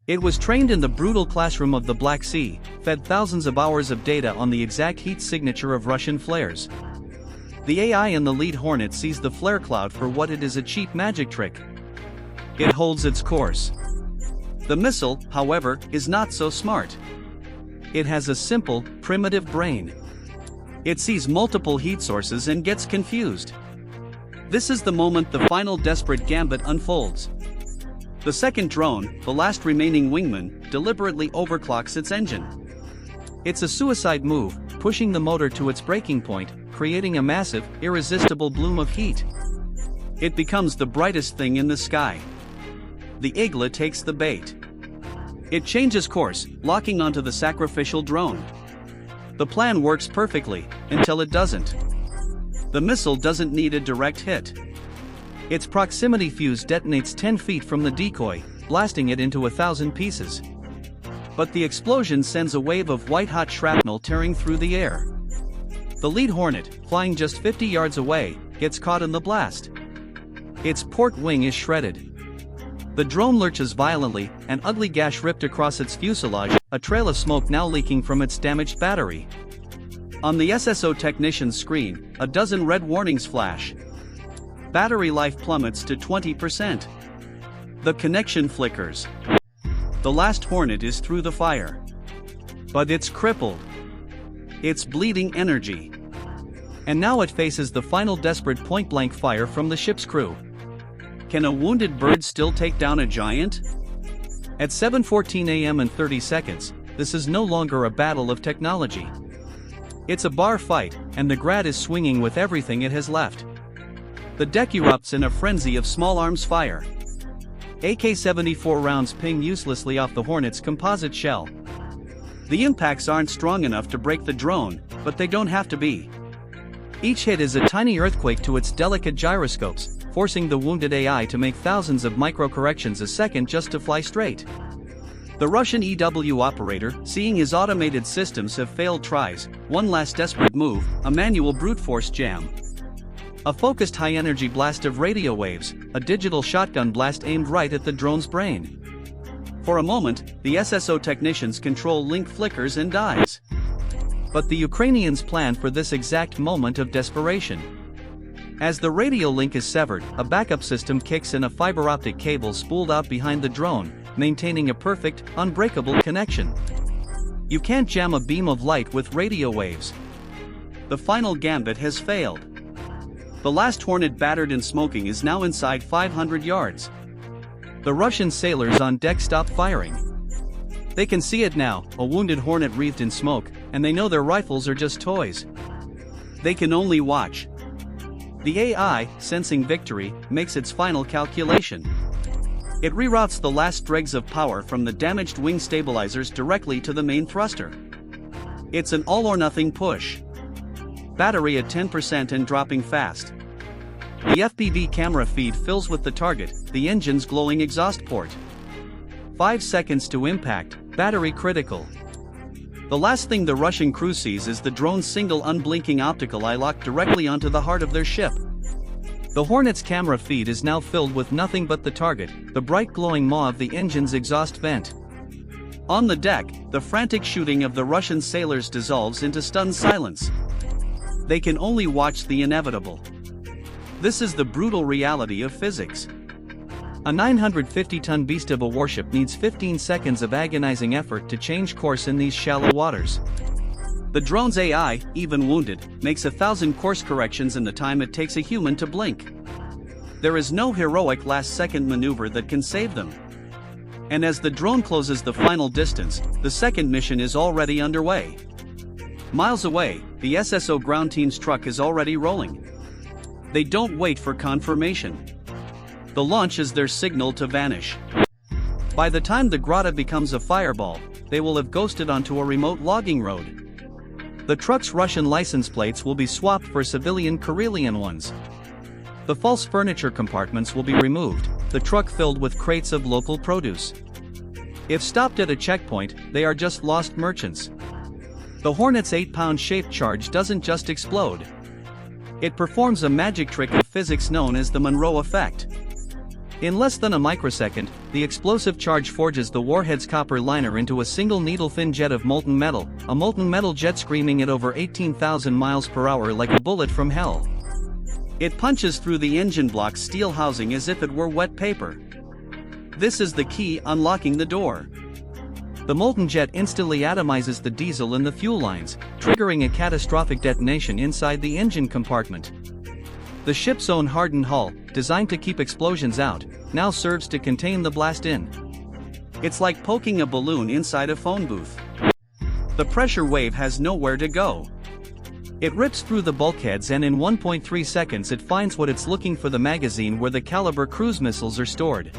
It was trained in the brutal classroom of the Black Sea, fed thousands of hours of data on the exact heat signature of Russian flares. The AI in the lead Hornet sees the flare cloud for what it is, a cheap magic trick. It holds its course. The missile, however, is not so smart. It has a simple, primitive brain. It sees multiple heat sources and gets confused. This is the moment the final desperate gambit unfolds. The second drone, the last remaining wingman, deliberately overclocks its engine. It's a suicide move, pushing the motor to its breaking point, creating a massive, irresistible bloom of heat. It becomes the brightest thing in the sky. The Igla takes the bait. It changes course, locking onto the sacrificial drone. The plan works perfectly, until it doesn't. The missile doesn't need a direct hit. Its proximity fuse detonates 10 feet from the decoy, blasting it into 1,000 pieces. But the explosion sends a wave of white-hot shrapnel tearing through the air. The lead Hornet, flying just 50 yards away, gets caught in the blast. Its port wing is shredded. The drone lurches violently, an ugly gash ripped across its fuselage, a trail of smoke now leaking from its damaged battery. On the SSO technician's screen, a dozen red warnings flash. Battery life plummets to 20%. The connection flickers. The last Hornet is through the fire. But it's crippled. It's bleeding energy. And now it faces the final desperate point-blank fire from the ship's crew. Can a wounded bird still take down a giant? At 7:14 a.m. and 30 seconds, this is no longer a battle of technology. It's a bar fight, and the Grad is swinging with everything it has left. The deck erupts in a frenzy of small arms fire. AK-74 rounds ping uselessly off the Hornet's composite shell. The impacts aren't strong enough to break the drone, but they don't have to be. Each hit is a tiny earthquake to its delicate gyroscopes, forcing the wounded AI to make thousands of micro-corrections a second just to fly straight. The Russian EW operator, seeing his automated systems have failed, tries one last desperate move, a manual brute force jam. A focused high-energy blast of radio waves, a digital shotgun blast aimed right at the drone's brain. For a moment, the SSO technician's control link flickers and dies. But the Ukrainians plan for this exact moment of desperation. As the radio link is severed, a backup system kicks in, a fiber optic cable spooled out behind the drone, maintaining a perfect, unbreakable connection. You can't jam a beam of light with radio waves. The final gambit has failed. The last Hornet, battered and smoking, is now inside 500 yards. The Russian sailors on deck stop firing. They can see it now, a wounded Hornet wreathed in smoke, and they know their rifles are just toys. They can only watch. The AI, sensing victory, makes its final calculation. It reroutes the last dregs of power from the damaged wing stabilizers directly to the main thruster. It's an all-or-nothing push. Battery at 10% and dropping fast. The FPV camera feed fills with the target, the engine's glowing exhaust port. 5 seconds to impact, battery critical. The last thing the Russian crew sees is the drone's single unblinking optical eye locked directly onto the heart of their ship. The Hornet's camera feed is now filled with nothing but the target, the bright glowing maw of the engine's exhaust vent. On the deck, the frantic shooting of the Russian sailors dissolves into stunned silence. They can only watch the inevitable. This is the brutal reality of physics. A 950-ton beast of a warship needs 15 seconds of agonizing effort to change course in these shallow waters. The drone's AI, even wounded, makes 1,000 course corrections in the time it takes a human to blink. There is no heroic last-second maneuver that can save them. And as the drone closes the final distance, the second mission is already underway. Miles away, the SSO ground team's truck is already rolling. They don't wait for confirmation. The launch is their signal to vanish. By the time the Grad becomes a fireball, they will have ghosted onto a remote logging road. The truck's Russian license plates will be swapped for civilian Karelian ones. The false furniture compartments will be removed, the truck filled with crates of local produce. If stopped at a checkpoint, they are just lost merchants. The Hornet's 8-pound shaped charge doesn't just explode. It performs a magic trick of physics known as the Monroe effect. In less than a microsecond, the explosive charge forges the warhead's copper liner into a single needle-thin jet of molten metal, a molten metal jet screaming at over 18,000 miles per hour like a bullet from hell. It punches through the engine block's steel housing as if it were wet paper. This is the key unlocking the door. The molten jet instantly atomizes the diesel in the fuel lines, triggering a catastrophic detonation inside the engine compartment. The ship's own hardened hull, designed to keep explosions out, now serves to contain the blast in. It's like poking a balloon inside a phone booth. The pressure wave has nowhere to go. It rips through the bulkheads and in 1.3 seconds it finds what it's looking for: the magazine where the caliber cruise missiles are stored.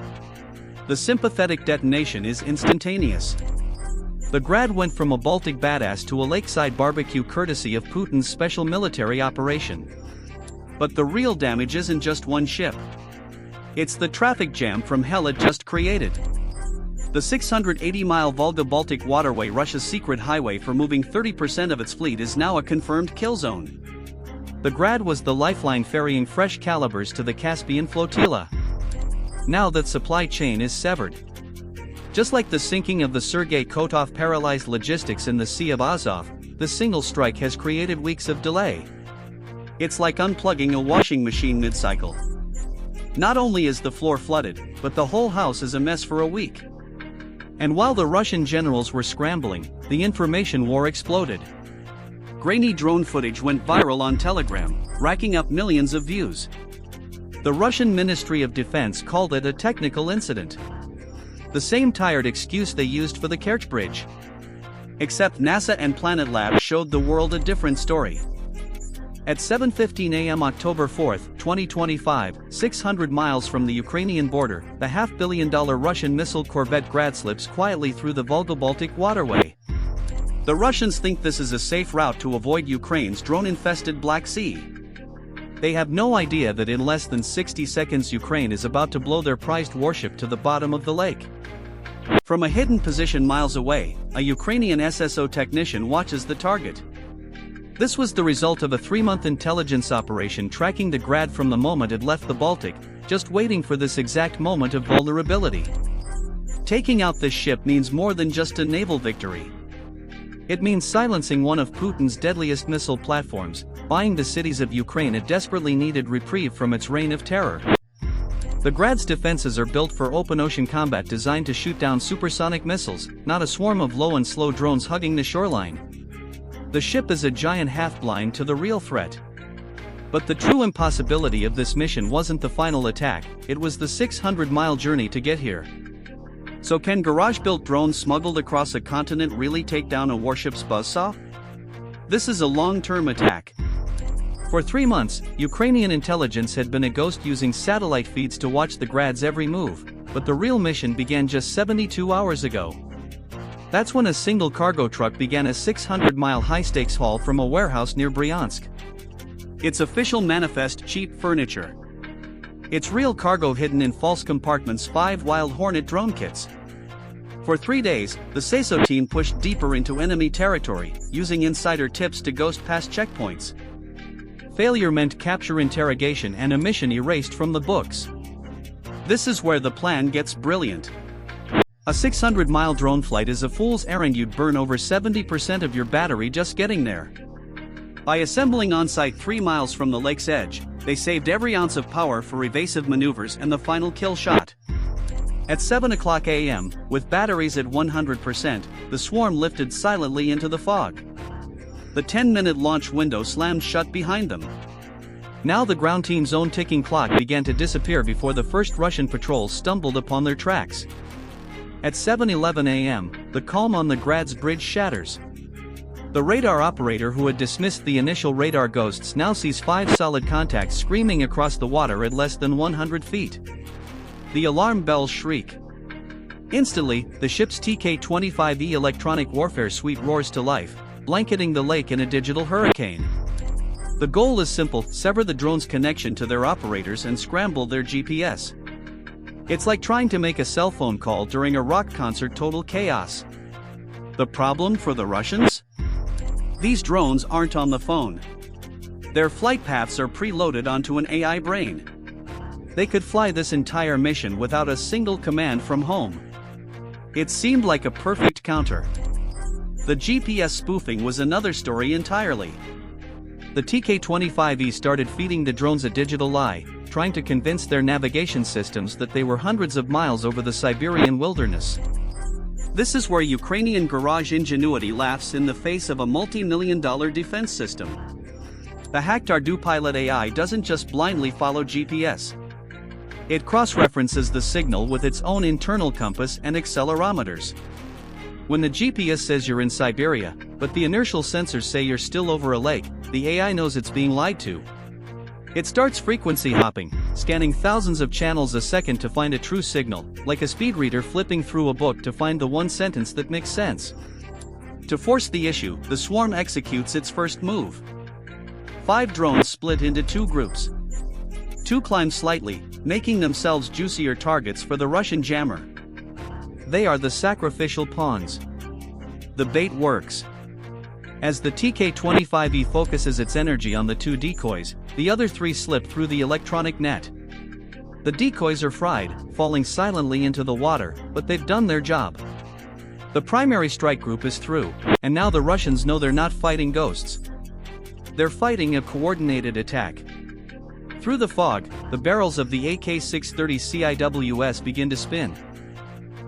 The sympathetic detonation is instantaneous. The Grad went from a Baltic badass to a lakeside barbecue courtesy of Putin's special military operation. But the real damage isn't just one ship. It's the traffic jam from hell it just created. The 680-mile Volga-Baltic Waterway, Russia's secret highway for moving 30% of its fleet, is now a confirmed kill zone. The Grad was the lifeline ferrying fresh calibers to the Caspian Flotilla. Now that supply chain is severed. Just like the sinking of the Sergei Kotov paralyzed logistics in the Sea of Azov, the single strike has created weeks of delay. It's like unplugging a washing machine mid-cycle. Not only is the floor flooded, but the whole house is a mess for a week. And while the Russian generals were scrambling, the information war exploded. Grainy drone footage went viral on Telegram, racking up millions of views. The Russian Ministry of Defense called it a technical incident. The same tired excuse they used for the Kerch Bridge. Except NASA and Planet Labs showed the world a different story. At 7:15 a.m. October 4, 2025, 600 miles from the Ukrainian border, the $500 million Russian missile corvette Grad slips quietly through the Volga-Baltic Waterway. The Russians think this is a safe route to avoid Ukraine's drone-infested Black Sea. They have no idea that in less than 60 seconds Ukraine is about to blow their prized warship to the bottom of the lake. From a hidden position miles away, a Ukrainian SSO technician watches the target. This was the result of a 3-month intelligence operation tracking the Grad from the moment it left the Baltic, just waiting for this exact moment of vulnerability. Taking out this ship means more than just a naval victory. It means silencing one of Putin's deadliest missile platforms, buying the cities of Ukraine a desperately needed reprieve from its reign of terror. The Grad's defenses are built for open ocean combat, designed to shoot down supersonic missiles, not a swarm of low and slow drones hugging the shoreline. The ship is a giant half-blind to the real threat. But the true impossibility of this mission wasn't the final attack, it was the 600-mile journey to get here. So can garage-built drones smuggled across a continent really take down a warship's buzzsaw? This is a long-term attack. For 3 months, Ukrainian intelligence had been a ghost, using satellite feeds to watch the Grad's every move, but the real mission began just 72 hours ago. That's when a single cargo truck began a 600-mile high-stakes haul from a warehouse near Bryansk. Its official manifest: cheap furniture. Its real cargo hidden in false compartments: 5 Wild Hornet drone kits. For 3 days, the SESO team pushed deeper into enemy territory, using insider tips to ghost past checkpoints. Failure meant capture, interrogation, and a mission erased from the books. This is where the plan gets brilliant. A 600-mile drone flight is a fool's errand. You'd burn over 70% of your battery just getting there. By assembling on-site 3 miles from the lake's edge, they saved every ounce of power for evasive maneuvers and the final kill shot. At 7:00 a.m., with batteries at 100%, the swarm lifted silently into the fog. The 10-minute launch window slammed shut behind them. Now the ground team's own ticking clock began to disappear before the first Russian patrols stumbled upon their tracks. At 7:11 a.m., the calm on the Grad's bridge shatters. The radar operator who had dismissed the initial radar ghosts now sees 5 solid contacts screaming across the water at less than 100 feet. The alarm bells shriek. Instantly, the ship's TK-25E electronic warfare suite roars to life, blanketing the lake in a digital hurricane. The goal is simple: sever the drone's connection to their operators and scramble their GPS. It's like trying to make a cell phone call during a rock concert. Total chaos. The problem for the Russians? These drones aren't on the phone. Their flight paths are preloaded onto an AI brain. They could fly this entire mission without a single command from home. It seemed like a perfect counter. The GPS spoofing was another story entirely. The TK-25E started feeding the drones a digital lie, trying to convince their navigation systems that they were hundreds of miles over the Siberian wilderness. This is where Ukrainian garage ingenuity laughs in the face of a multi-million-dollar defense system. The hacked Ardu pilot AI doesn't just blindly follow GPS. It cross-references the signal with its own internal compass and accelerometers. When the GPS says you're in Siberia, but the inertial sensors say you're still over a lake, the AI knows it's being lied to. It starts frequency hopping, scanning thousands of channels a second to find a true signal, like a speed reader flipping through a book to find the one sentence that makes sense. To force the issue, the swarm executes its first move. 5 drones split into 2 groups. 2 climb slightly, making themselves juicier targets for the Russian jammer. They are the sacrificial pawns. The bait works. As the TK-25E focuses its energy on the 2 decoys, the other 3 slip through the electronic net. The decoys are fried, falling silently into the water, but they've done their job. The primary strike group is through, and now the Russians know they're not fighting ghosts. They're fighting a coordinated attack. Through the fog, the barrels of the AK-630 CIWS begin to spin.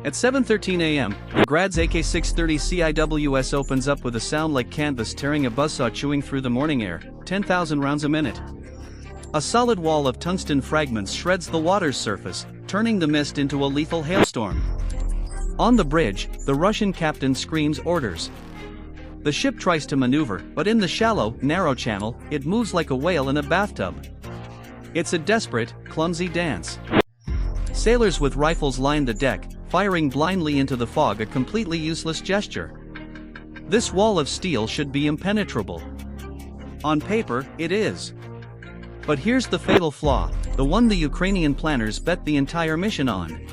At 7:13 a.m., the Grad's AK-630 CIWS opens up with a sound like canvas tearing a buzzsaw chewing through the morning air, 10,000 rounds a minute. A solid wall of tungsten fragments shreds the water's surface, turning the mist into a lethal hailstorm. On the bridge, the Russian captain screams orders. The ship tries to maneuver, but in the shallow, narrow channel, it moves like a whale in a bathtub. It's a desperate, clumsy dance. Sailors with rifles line the deck, firing blindly into the fog, a completely useless gesture. This wall of steel should be impenetrable. On paper, it is. But here's the fatal flaw, the one the Ukrainian planners bet the entire mission on.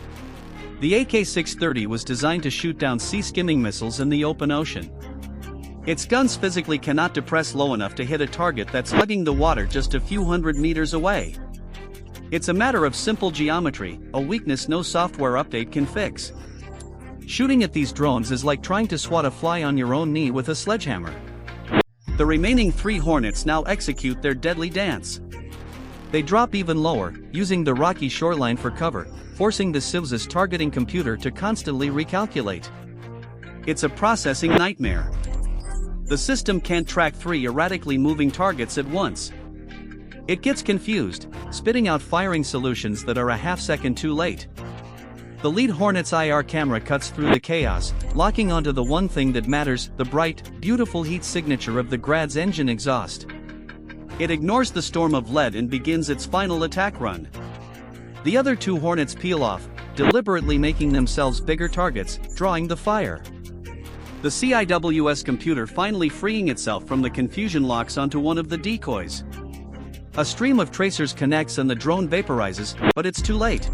The AK-630 was designed to shoot down sea-skimming missiles in the open ocean. Its guns physically cannot depress low enough to hit a target that's hugging the water just a few hundred meters away. It's a matter of simple geometry, a weakness no software update can fix. Shooting at these drones is like trying to swat a fly on your own knee with a sledgehammer. The remaining 3 Hornets now execute their deadly dance. They drop even lower, using the rocky shoreline for cover, forcing the Civ's targeting computer to constantly recalculate. It's a processing nightmare. The system can't track 3 erratically moving targets at once. It gets confused, spitting out firing solutions that are a half-second too late. The lead Hornet's IR camera cuts through the chaos, locking onto the one thing that matters, the bright, beautiful heat signature of the Grad's engine exhaust. It ignores the storm of lead and begins its final attack run. The other 2 Hornets peel off, deliberately making themselves bigger targets, drawing the fire. The CIWS computer finally freeing itself from the confusion locks onto one of the decoys. A stream of tracers connects and the drone vaporizes, but it's too late.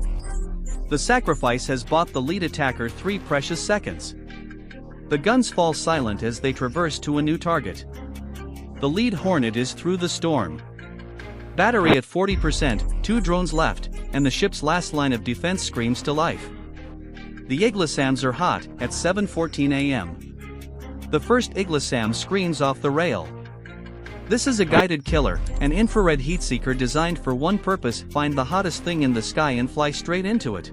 The sacrifice has bought the lead attacker 3 precious seconds. The guns fall silent as they traverse to a new target. The lead Hornet is through the storm. Battery at 40%, 2 drones left, and the ship's last line of defense screams to life. The Iglisams are hot at 7:14 a.m. The first Iglisam screams off the rail. This is a guided killer, an infrared heatseeker designed for one purpose: find the hottest thing in the sky and fly straight into it.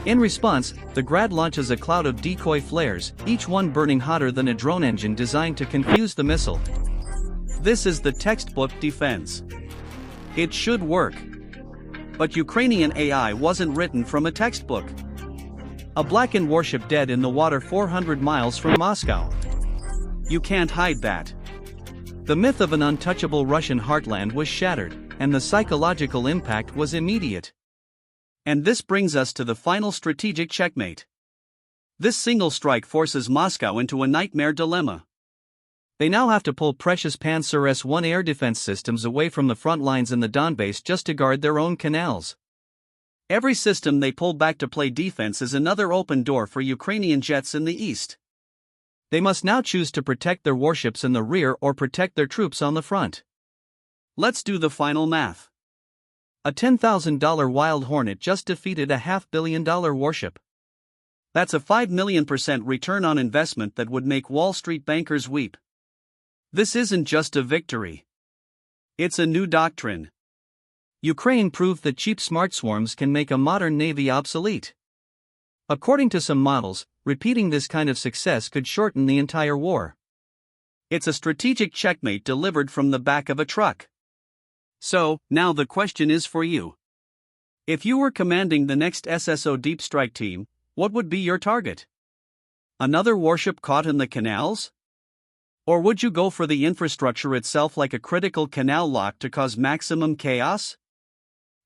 In response, the Grad launches a cloud of decoy flares, each one burning hotter than a drone engine designed to confuse the missile. This is the textbook defense. It should work. But Ukrainian AI wasn't written from a textbook. A blackened warship dead in the water 400 miles from Moscow. You can't hide that. The myth of an untouchable Russian heartland was shattered, and the psychological impact was immediate. And this brings us to the final strategic checkmate. This single strike forces Moscow into a nightmare dilemma. They now have to pull precious Panzer S-1 air defense systems away from the front lines in the Donbass just to guard their own canals. Every system they pull back to play defense is another open door for Ukrainian jets in the east. They must now choose to protect their warships in the rear or protect their troops on the front. Let's do the final math. A $10,000 Wild Hornet just defeated a $500 million warship. That's a 5,000,000% return on investment that would make Wall Street bankers weep. This isn't just a victory. It's a new doctrine. Ukraine proved that cheap smart swarms can make a modern navy obsolete. According to some models, repeating this kind of success could shorten the entire war. It's a strategic checkmate delivered from the back of a truck. So, now the question is for you. If you were commanding the next SSO deep strike team, what would be your target? Another warship caught in the canals? Or would you go for the infrastructure itself like a critical canal lock to cause maximum chaos?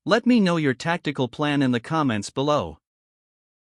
Let me know your tactical plan in the comments below.